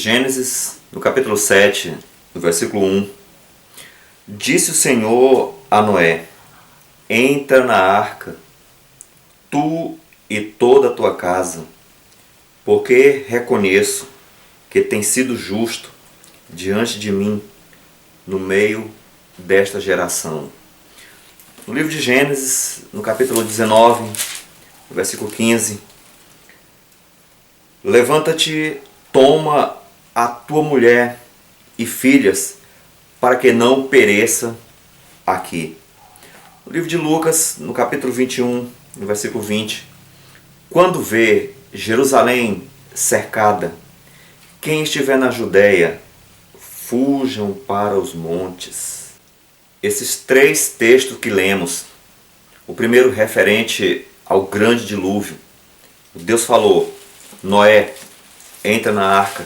Gênesis, no capítulo 7, no versículo 1. Disse o Senhor a Noé: entra na arca, tu e toda a tua casa, porque reconheço que tens sido justo diante de mim no meio desta geração. No livro de Gênesis, no capítulo 19, no versículo 15. Levanta-te, toma a tua mulher e filhas, para que não pereça aqui. No livro de Lucas, no capítulo 21, no versículo 20. Quando vê Jerusalém cercada, quem estiver na Judéia, fujam para os montes. Esses três textos que lemos, o primeiro referente ao grande dilúvio. Deus falou: Noé, entra na arca.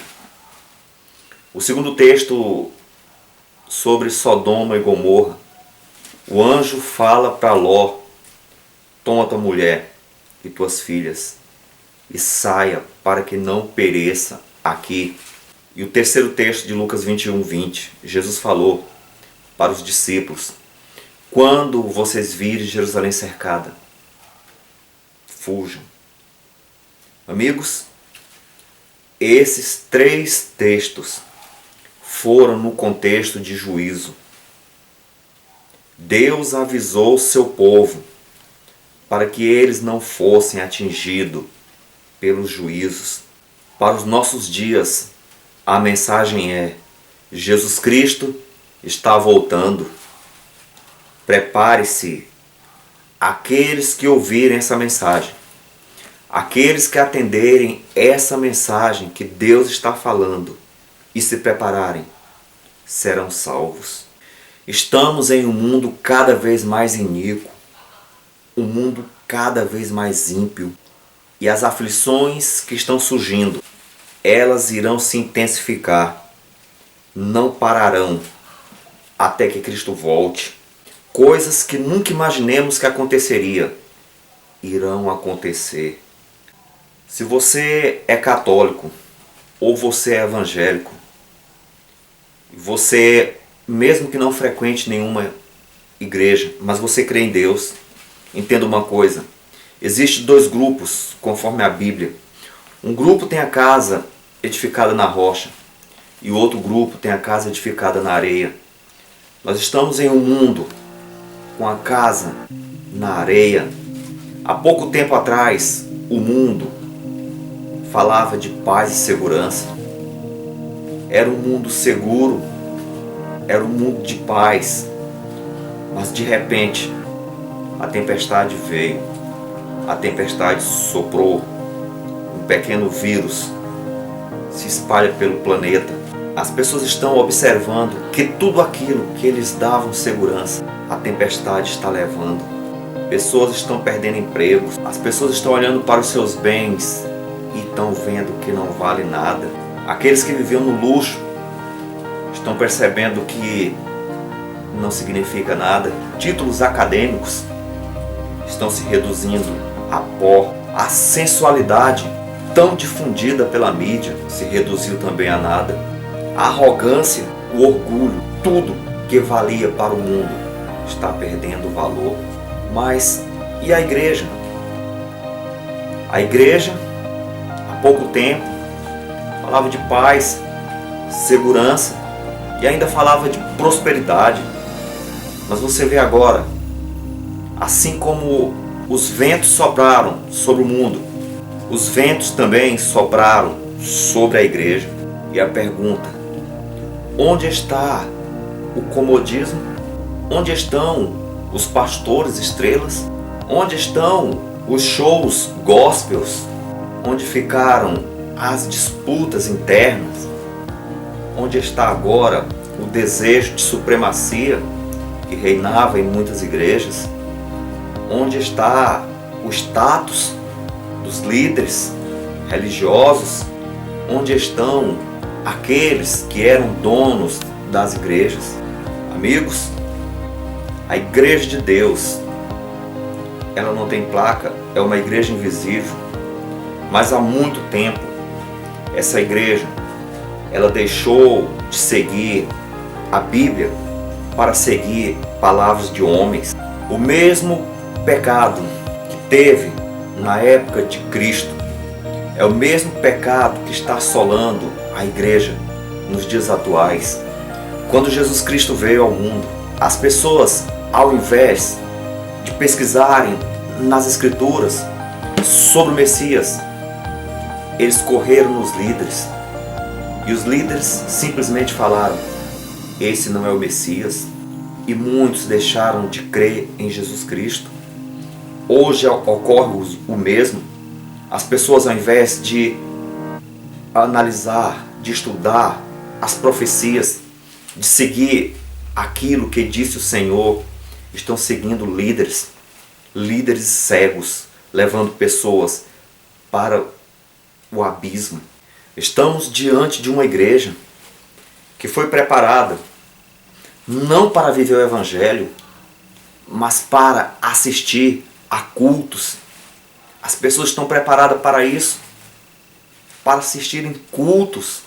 O segundo texto sobre Sodoma e Gomorra. O anjo fala para Ló: toma tua mulher e tuas filhas e saia para que não pereça aqui. E o terceiro texto de Lucas 21, 20. Jesus falou para os discípulos: quando vocês virem Jerusalém cercada, fujam. Amigos, esses três textos foram no contexto de juízo. Deus avisou seu povo para que eles não fossem atingidos pelos juízos. Para os nossos dias, a mensagem é: Jesus Cristo está voltando. Prepare-se, aqueles que ouvirem essa mensagem. Aqueles que atenderem essa mensagem que Deus está falando e se prepararem, serão salvos. Estamos em um mundo cada vez mais iníquo, um mundo cada vez mais ímpio, e as aflições que estão surgindo, elas irão se intensificar, não pararão até que Cristo volte. Coisas que nunca imaginemos que aconteceria, irão acontecer. Se você é católico ou você é evangélico, você, mesmo que não frequente nenhuma igreja, mas você crê em Deus, entenda uma coisa: existem dois grupos conforme a Bíblia. Um grupo tem a casa edificada na rocha e o outro grupo tem a casa edificada na areia. Nós estamos em um mundo com a casa na areia. Há pouco tempo atrás, o mundo falava de paz e segurança. Era um mundo seguro, era um mundo de paz. Mas de repente, a tempestade veio. A tempestade soprou. Um pequeno vírus se espalha pelo planeta. As pessoas estão observando que tudo aquilo que eles davam segurança, a tempestade está levando. Pessoas estão perdendo empregos. As pessoas estão olhando para os seus bens e estão vendo que não vale nada. Aqueles que viviam no luxo estão percebendo que não significa nada. Títulos acadêmicos estão se reduzindo a pó. A sensualidade tão difundida pela mídia se reduziu também a nada. A arrogância, o orgulho, tudo que valia para o mundo está perdendo valor. Mas e a igreja? A igreja, há pouco tempo, falava de paz, segurança e ainda falava de prosperidade. Mas você vê agora, assim como os ventos sopraram sobre o mundo, os ventos também sopraram sobre a igreja. E a pergunta: onde está o comodismo? Onde estão os pastores estrelas? Onde estão os shows gospels? Onde ficaram as disputas internas? Onde está agora o desejo de supremacia que reinava em muitas igrejas? Onde está o status dos líderes religiosos? Onde estão aqueles que eram donos das igrejas? Amigos, a igreja de Deus, ela não tem placa, é uma igreja invisível, mas há muito tempo essa igreja ela deixou de seguir a Bíblia para seguir palavras de homens. O mesmo pecado que teve na época de Cristo é o mesmo pecado que está assolando a igreja nos dias atuais. Quando Jesus Cristo veio ao mundo, as pessoas, ao invés de pesquisarem nas Escrituras sobre o Messias, eles correram nos líderes. E os líderes simplesmente falaram: esse não é o Messias. E muitos deixaram de crer em Jesus Cristo. Hoje ocorre o mesmo. As pessoas, ao invés de analisar, de estudar as profecias, de seguir aquilo que disse o Senhor, estão seguindo líderes cegos, levando pessoas para o abismo. Estamos diante de uma igreja que foi preparada não para viver o Evangelho, mas para assistir a cultos. As pessoas estão preparadas para isso, para assistirem cultos,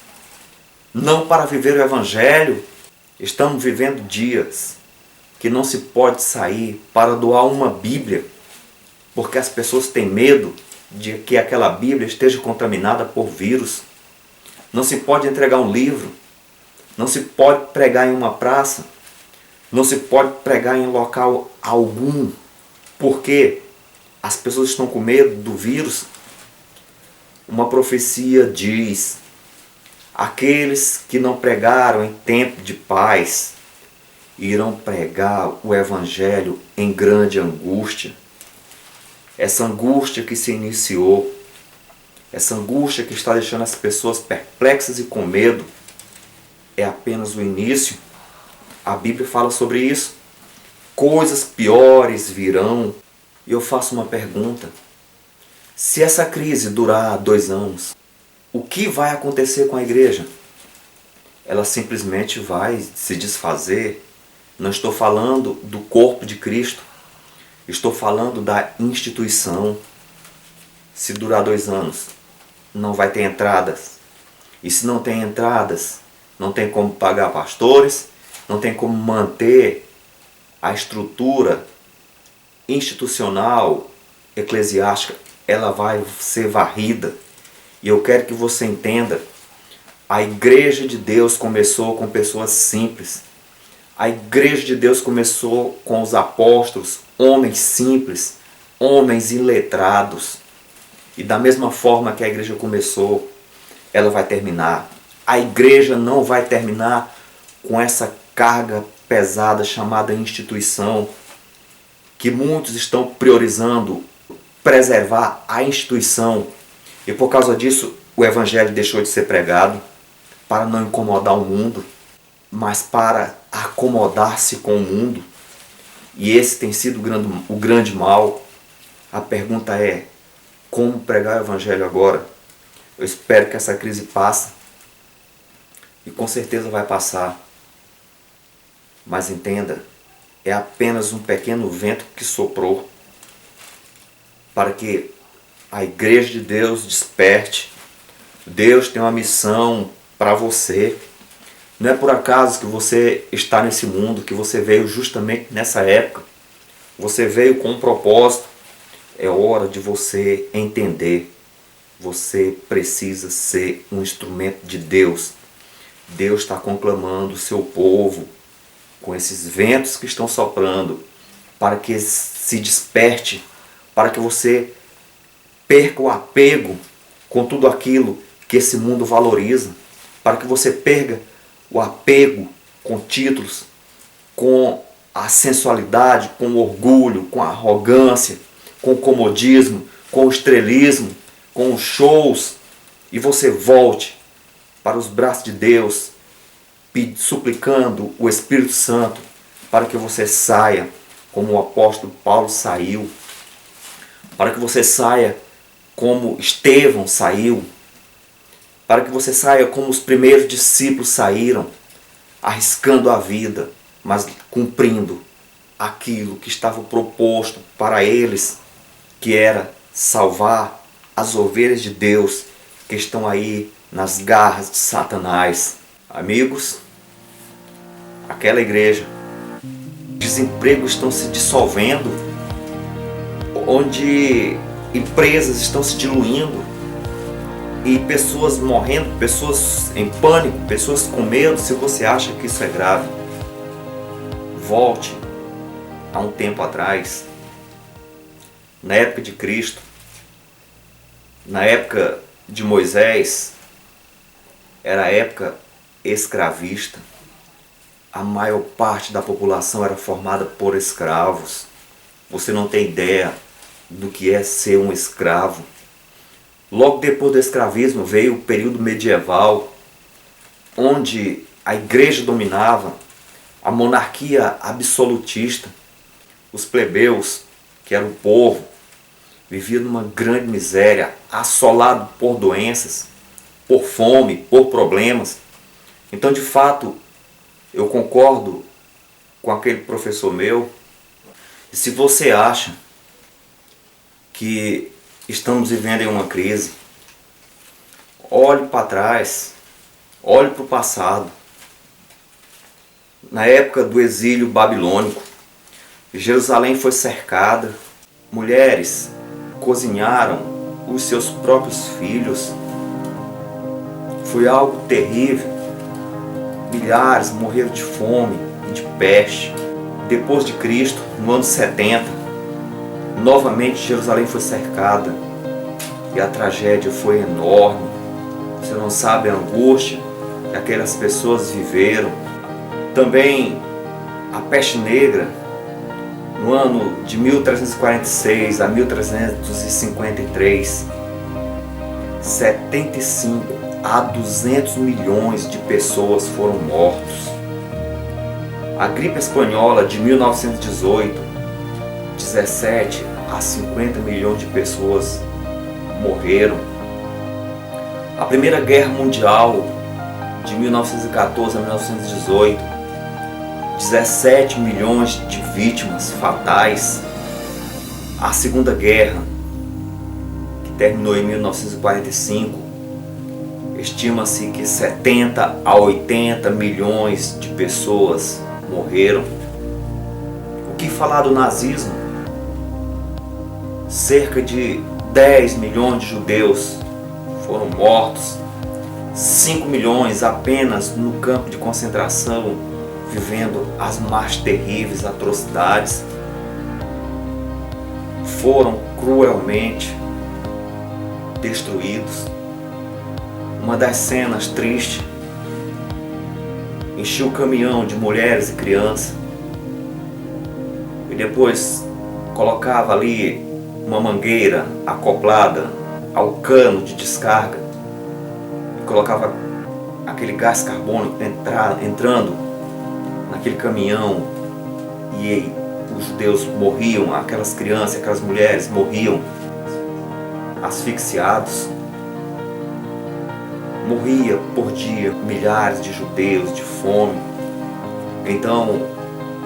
não para viver o Evangelho. Estamos vivendo dias que não se pode sair para doar uma Bíblia, porque as pessoas têm medo de que aquela Bíblia esteja contaminada por vírus. Não se pode entregar um livro, não se pode pregar em uma praça, não se pode pregar em local algum, porque as pessoas estão com medo do vírus. Uma profecia diz: aqueles que não pregaram em tempo de paz irão pregar o Evangelho em grande angústia. Essa angústia que se iniciou, essa angústia que está deixando as pessoas perplexas e com medo, é apenas o início. A Bíblia fala sobre isso. Coisas piores virão. E eu faço uma pergunta: se essa crise durar 2 anos, o que vai acontecer com a igreja? Ela simplesmente vai se desfazer? Não estou falando do corpo de Cristo, estou falando da instituição. Se durar 2 anos, não vai ter entradas. E se não tem entradas, não tem como pagar pastores, não tem como manter a estrutura institucional, eclesiástica. Ela vai ser varrida. E eu quero que você entenda: a igreja de Deus começou com pessoas simples. A igreja de Deus começou com os apóstolos, homens simples, homens iletrados. E da mesma forma que a igreja começou, ela vai terminar. A igreja não vai terminar com essa carga pesada chamada instituição, que muitos estão priorizando preservar a instituição. E por causa disso, o Evangelho deixou de ser pregado, para não incomodar o mundo, mas para acomodar-se com o mundo. E esse tem sido o grande mal. A pergunta é: como pregar o Evangelho agora? Eu espero que essa crise passe, e com certeza vai passar. Mas entenda, é apenas um pequeno vento que soprou para que a igreja de Deus desperte. Deus tem uma missão para você. Não é por acaso que você está nesse mundo, que você veio justamente nessa época. Você veio com um propósito. É hora de você entender. Você precisa ser um instrumento de Deus. Deus está conclamando o seu povo com esses ventos que estão soprando, para que se desperte, para que você perca o apego com tudo aquilo que esse mundo valoriza, para que você perca o apego com títulos, com a sensualidade, com o orgulho, com a arrogância, com o comodismo, com o estrelismo, com os shows, e você volte para os braços de Deus, suplicando o Espírito Santo para que você saia como o apóstolo Paulo saiu, para que você saia como Estevão saiu, para que você saia como os primeiros discípulos saíram, arriscando a vida, mas cumprindo aquilo que estava proposto para eles, que era salvar as ovelhas de Deus que estão aí nas garras de Satanás. Amigos, aquela igreja, desempregos estão se dissolvendo, onde empresas estão se diluindo e pessoas morrendo, pessoas em pânico, pessoas com medo. Se você acha que isso é grave, volte a um tempo atrás, na época de Cristo, na época de Moisés, era a época escravista. A maior parte da população era formada por escravos. Você não tem ideia do que é ser um escravo. Logo depois do escravismo veio o período medieval, onde a igreja dominava, a monarquia absolutista. Os plebeus, que era o povo, viviam numa grande miséria, assolado por doenças, por fome, por problemas. Então, de fato, eu concordo com aquele professor meu. E se você acha que estamos vivendo em uma crise, olhe para trás, olhe para o passado. Na época do exílio babilônico, Jerusalém foi cercada, mulheres cozinharam os seus próprios filhos. Foi algo terrível. Milhares morreram de fome e de peste. Depois de Cristo, no ano 70, novamente Jerusalém foi cercada e a tragédia foi enorme. Você não sabe a angústia que aquelas pessoas viveram. Também a peste negra, no ano de 1346 a 1353, 75 a 200 milhões de pessoas foram mortos. A gripe espanhola de 1918, 17 a 50 milhões de pessoas morreram. A Primeira Guerra Mundial de 1914 a 1918, 17 milhões de vítimas fatais. A Segunda Guerra, que terminou em 1945, estima-se que 70 a 80 milhões de pessoas morreram. O que falar do nazismo? Cerca de 10 milhões de judeus foram mortos, 5 milhões apenas no campo de concentração, vivendo as mais terríveis atrocidades. Foram cruelmente destruídos. Uma das cenas tristes, enchia o caminhão de mulheres e crianças e depois colocava ali uma mangueira acoplada ao cano de descarga e colocava aquele gás carbônico entrando naquele caminhão, e os judeus morriam, aquelas crianças, aquelas mulheres morriam asfixiados. Morria por dia milhares de judeus de fome. Então,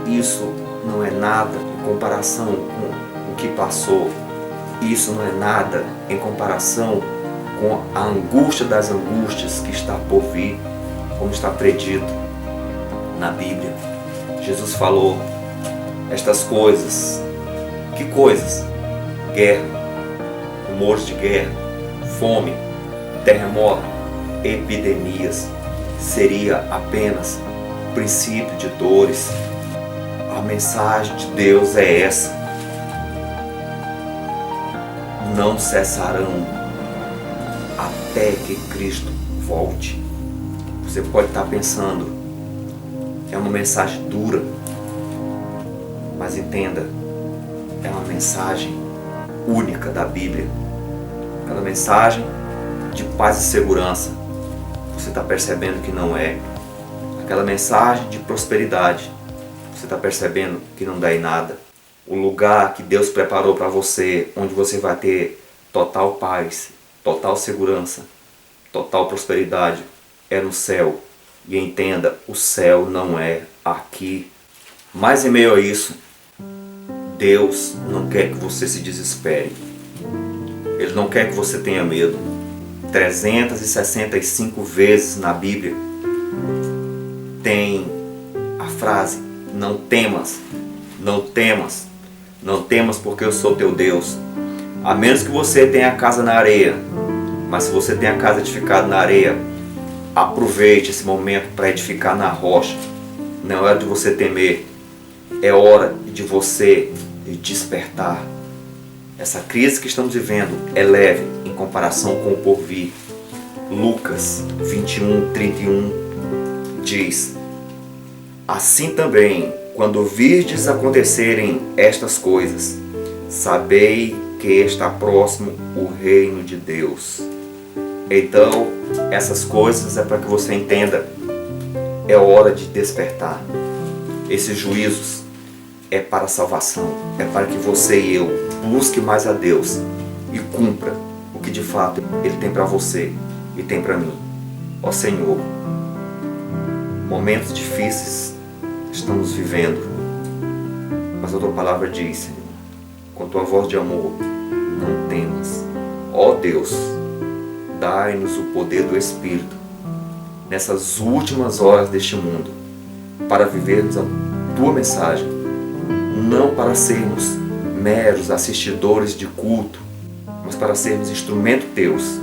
isso não é nada em comparação com o que passou. Isso não é nada em comparação com a angústia das angústias que está por vir, como está predito na Bíblia. Jesus falou estas coisas. Que coisas? Guerra, rumores de guerra, fome, terremoto, epidemias. Seria apenas o princípio de dores. A mensagem de Deus é essa: não cessarão até que Cristo volte. Você pode estar pensando, é uma mensagem dura, mas entenda, é uma mensagem única da Bíblia. Aquela mensagem de paz e segurança, você está percebendo que não é. Aquela mensagem de prosperidade, você está percebendo que não dá em nada. O lugar que Deus preparou para você, onde você vai ter total paz, total segurança, total prosperidade, é no céu. E entenda, o céu não é aqui. Mas em meio a isso, Deus não quer que você se desespere. Ele não quer que você tenha medo. 365 vezes na Bíblia tem a frase: não temas, não temas, não temas, porque eu sou teu Deus. A menos que você tenha a casa na areia, mas se você tem a casa edificada na areia, aproveite esse momento para edificar na rocha. Não é hora de você temer, é hora de você despertar. Essa crise que estamos vivendo é leve em comparação com o porvir. Lucas 21:31 diz: assim também, quando virdes acontecerem estas coisas, sabei que está próximo o reino de Deus. Então, essas coisas é para que você entenda, é hora de despertar. Esses juízos é para a salvação, é para que você e eu busque mais a Deus e cumpra o que de fato Ele tem para você e tem para mim. Ó Senhor, momentos difíceis estamos vivendo, mas a Tua palavra diz, Senhor, com Tua voz de amor, não temas. Ó Deus, dai-nos o poder do Espírito nessas últimas horas deste mundo, para vivermos a Tua mensagem, não para sermos meros assistidores de culto, mas para sermos instrumento Teus,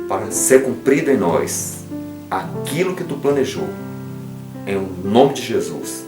para ser cumprido em nós aquilo que Tu planejou, em nome de Jesus.